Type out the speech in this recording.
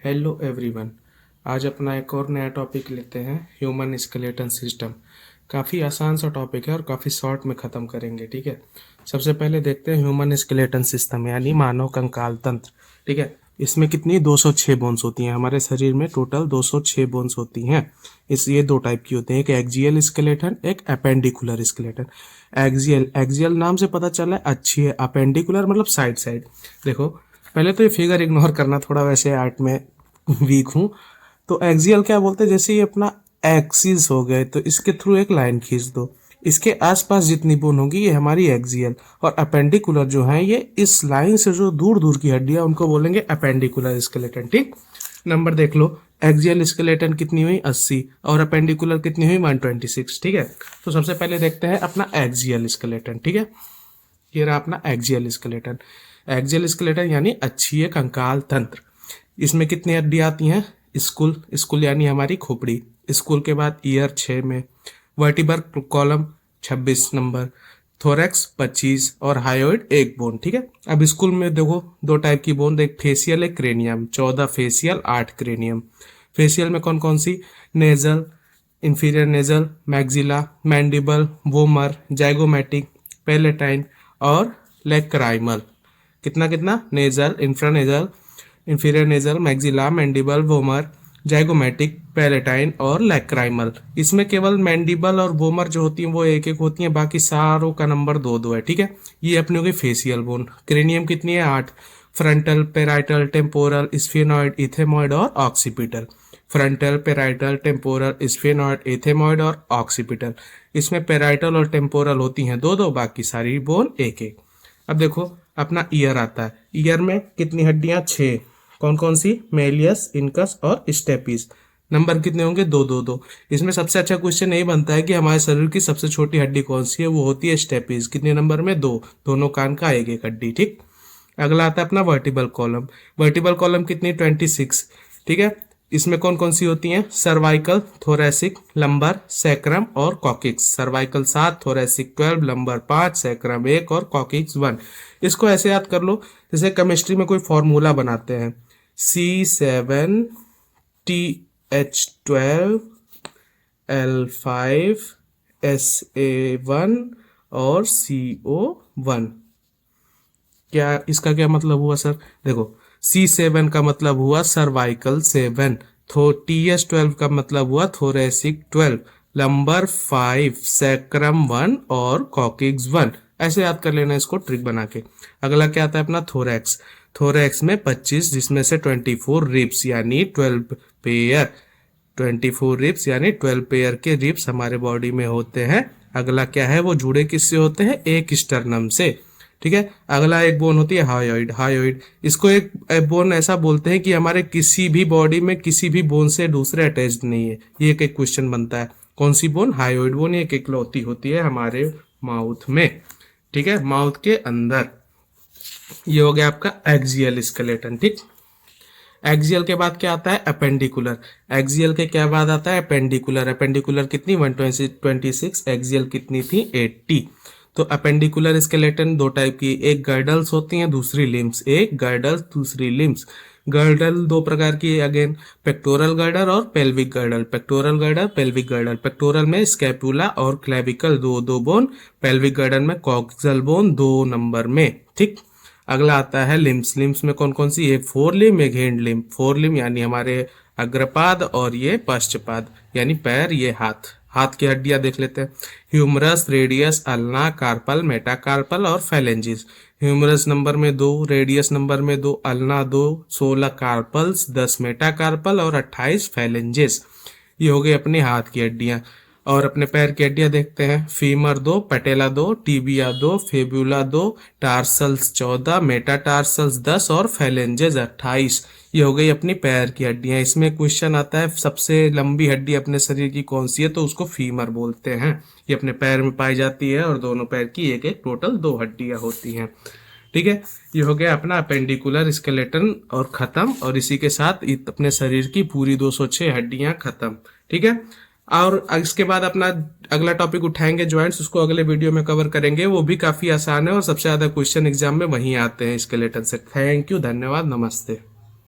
Hello everyone. आज अपना एक और नया टॉपिक लेते हैं, ह्यूमन स्केलेटन सिस्टम। काफ़ी आसान सा टॉपिक है और काफ़ी शॉर्ट में ख़त्म करेंगे। ठीक है, सबसे पहले देखते हैं ह्यूमन स्केलेटन सिस्टम यानी मानव कंकाल तंत्र। ठीक है, इसमें कितनी 206 बोन्स होती हैं। हमारे शरीर में टोटल 206 बोन्स होती हैं। ये दो टाइप की होती हैं, एक एक्सियल स्केलेटन, एक अपेंडिकुलर स्केलेटन। एक्सियल नाम से पता चला है अच्छी है, अपेंडिकुलर मतलब साइड साइड। देखो पहले तो ये फिगर इग्नोर करना, थोड़ा वैसे आर्ट में वीक हूँ। तो एक्सियल क्या बोलते हैं, जैसे ये अपना एक्सिस हो गए तो इसके थ्रू एक लाइन खींच दो, इसके आसपास जितनी बोन होगी ये हमारी एक्सियल। और अपेंडिकुलर जो है ये इस लाइन से जो दूर दूर की हड्डियां उनको बोलेंगे अपेंडिकुलर स्केलेटन। ठीक, नंबर देख लो, एक्सियल स्केलेटन कितनी हुई 80 और अपेंडिकुलर कितनी हुई 126। ठीक है, तो सबसे पहले देखते हैं अपना एक्सियल स्केलेटन। ठीक है, ये रहा अपना एक्सियल स्केलेटन। एक्सियल स्केलेटन यानी अच्छी कंकाल तंत्र। इसमें कितनी हड्डियां आती हैं, स्कुल यानी हमारी खोपड़ी, स्कुल के बाद ईयर 6 में, वर्टिब्रल कॉलम 26 नंबर, थोरैक्स 25 और हायोइड 1 बोन। ठीक है, अब स्कुल में देखो दो टाइप की बोन, एक फेसियल एक क्रेनियम, 14 फेसियल 8 क्रेनियम। फेसियल में कौन कौन सी, nasal, inferior nasal, maxilla, mandible, vomer, zygomatic, palatine और लैक्राइमल। कितना कितना, nasal, infranasal, inferior nasal, maxilla, mandible, vomer, zygomatic, palatine और लैक्राइमल। इसमें केवल मैंडिबल और वोमर जो होती हैं वो एक एक होती हैं, बाकी सारों का नंबर 2 है। ठीक है, ये अपनी हो गई फेसियल बोन। क्रेनियम कितनी है 8, frontal, parietal, temporal, sphenoid, ethmoid और occipital. Frontal, parietal, temporal, sphenoid, ethmoid और ऑक्सीपिटल। इसमें पेराइटल और टेम्पोरल होती हैं 2, बाकी सारी बोन एक एक। अब देखो अपना ईयर आता है, ईयर में कितनी हड्डियां 6, कौन कौन सी, मेलियस, इनकस और स्टेपिस। नंबर कितने होंगे 2। इसमें सबसे अच्छा क्वेश्चन यही बनता है कि हमारे शरीर की सबसे छोटी हड्डी कौन सी है, वो होती है स्टेपिस। कितने नंबर में 2, दोनों कान का एक एक हड्डी। ठीक, अगला आता है अपना वर्टिबल कॉलम। वर्टिबल कॉलम कितनी 26। ठीक है, इसमें कौन कौन सी होती हैं, सर्वाइकल, थोरैसिक, लंबर, सैक्रम और coccyx. Cervical 7, thoracic 12, lumbar 5, sacrum 1 और कॉकिक्स 1। इसको ऐसे याद कर लो जैसे केमिस्ट्री में कोई फॉर्मूला बनाते हैं, C7TH12 L5 SA1 और CO1। क्या इसका क्या मतलब हुआ सर, देखो C7 का मतलब हुआ सर्वाइकल 7, TH12 का मतलब हुआ थोरेसिक 12, लंबर 5, सैक्रम 1 और कॉकिक्स 1। ऐसे याद कर लेना इसको ट्रिक बना के। अगला क्या आता है अपना थोरैक्स। थोरैक्स में 25 जिसमें से 24 रिब्स यानी 12 पेयर, 24 रिब्स यानी 12 पेयर के रिब्स हमारे बॉडी में होते हैं। अगला क्या है, वो जुड़े किससे होते हैं, एक स्टर्नम से। ठीक है, अगला एक बोन होती है हायोइड। इसको एक बोन ऐसा बोलते हैं कि हमारे किसी भी बॉडी में किसी भी बोन से दूसरे अटैच्ड नहीं है। ये एक क्वेश्चन बनता है, कौन सी बोन, हायोइड बोन, एक इकलौती होती है हमारे माउथ में। ठीक है, माउथ के अंदर। ये हो गया आपका एक्सियल स्केलेटन। ठीक, एक्सियल के बाद क्या आता है, अपेंडिकुलर। एक्सियल के क्या बाद आता है, अपेंडिकुलर। अपेंडिकुलर कितनी 126, एक्सियल कितनी थी 80। तो अपेंडिकुलर स्केलेटन दो टाइप की, एक गर्डल्स होती हैं, दूसरी लिम्स। एक गर्डल्स, दूसरी लिम्स। गर्डल दो प्रकार की है अगेन, पेक्टोरल गर्डल और pelvic girdle. Pectoral girdle, pelvic girdle. Pectoral में स्कैपुला और क्लेविकल 2 बोन, पेल्विक गर्डल में कॉक्सियल बोन 2 नंबर में। ठीक, अगला आता है लिम्स। लिम्स में कौन कौन सी, एक फोर लिम, एक हैंड लिम। फोर लिम यानी हमारे अग्रपाद और ये पश्चपाद यानी पैर, ये हाथ। हाथ की हड्डियां देख लेते हैं, humerus, radius, ulna, carpal, metacarpal और फैलेंजिस। ह्यूमरस नंबर में 2, रेडियस नंबर में 2, अल्ना 2, 16 कार्पल्स, 10 मेटाकार्पल और 28 फैलेंजिस। ये हो गई अपने हाथ की हड्डियां। और अपने पैर की हड्डियां देखते हैं, फीमर 2, पटेला 2, टीबिया 2, फेब्यूला 2, टार्सल्स 14, मेटाटार्सल्स 10 और फैलेंजेस 28। ये हो गई अपनी पैर की हड्डियां। इसमें क्वेश्चन आता है सबसे लंबी हड्डी अपने शरीर की कौन सी है, तो उसको फीमर बोलते हैं। ये अपने पैर में पाई जाती है और दोनों पैर की एक एक टोटल 2 हड्डियां होती हैं। ठीक है, ये हो गया अपना अपेंडिकुलर स्केलेटन और खत्म। और इसी के साथ अपने शरीर की पूरी 206 हड्डियां खत्म। ठीक है, और इसके बाद अपना अगला टॉपिक उठाएंगे जॉइंट्स, उसको अगले वीडियो में कवर करेंगे। वो भी काफी आसान है और सबसे ज्यादा क्वेश्चन एग्जाम में वहीं आते हैं स्केलेटन से। थैंक यू, धन्यवाद, नमस्ते।